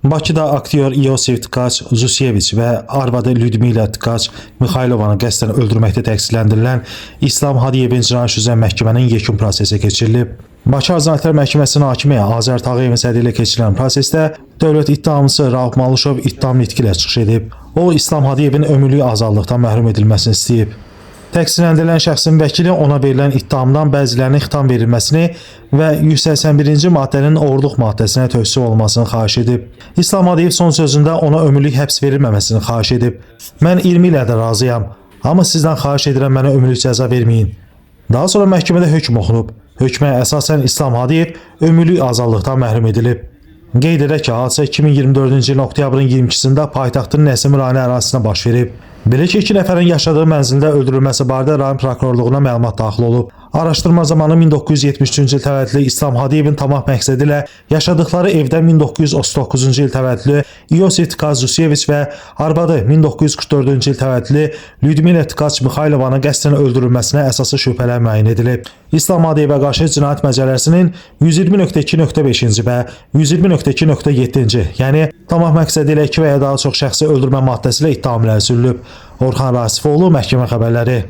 Bakıda aktyor İosif Tkaç Zuseviç və arvadı Lyudmila Tkaç Mikhaylovanı qəsdən öldürməkdə təqsirləndirilən İslam Hadiyevin cinayət üzrə məhkəmənin yekun prosesi keçirilib. Bakı Ağır Cinayətlər Məhkəməsinin hakimi Azər Tağıyevin sədri ilə keçirilən prosesdə dövlət ittihamçısı Rauf Malışov ittiham nitqi ilə çıxış edib. O, İslam Hadiyevin ömürlük azadlıqdan məhrum edilməsini istəyib. Təqsirləndirilən şəxsin vəkili ona verilən ittihamdan bəzilərinin xitam verilməsini və 181-ci maddənin oğurluq maddəsinə tövsiyə olunmasını xahiş edib. İslam Hadiyev son sözündə ona ömürlük həbs verilməməsini xahiş edib. Mən 20 ilə də razıyam, amma sizdən xahiş edirəm mənə ömürlük cəza verməyin. Daha sonra məhkəmədə hökm oxunub. Hökmə əsasən İslam Hadiyev ömürlük azadlıqdan məhrum edilib. Qeyd edək ki, hadisə 2024-cü ilin oktyabrın 22-sində paytaxtın Nəsim rayonu ərazisinə baş verib. Belə ki, 2 nəfərin yaşadığı mənzildə öldürülməsi barədə rayon prokurorluğuna məlumat daxil olub. Araşdırma zamanı 1973-cü il təvəllüdlü İslam Hadiyevin tamah məqsədi ilə yaşadıkları evdə 1939-cu il təvəllüdlü İosif Tkaç Zuseviç və arvadı 1944-cü il təvəllüdlü Lyudmila Tkaç Mikhaylovanın qəsdən öldürülməsinə əsaslı şübhələr müəyyən edilib. İslam Hadiyevə qarşı Cinayət Məcəlləsinin 120.2.5-ci və 120.2.7-ci, yəni tamah məqsədi ilə 2 və ya daha çox şəxsi öldürmə maddəsi ilə ittiham ilə sürülüb. Orxan Rasifoğlu, Məhkəmə Xəbərləri.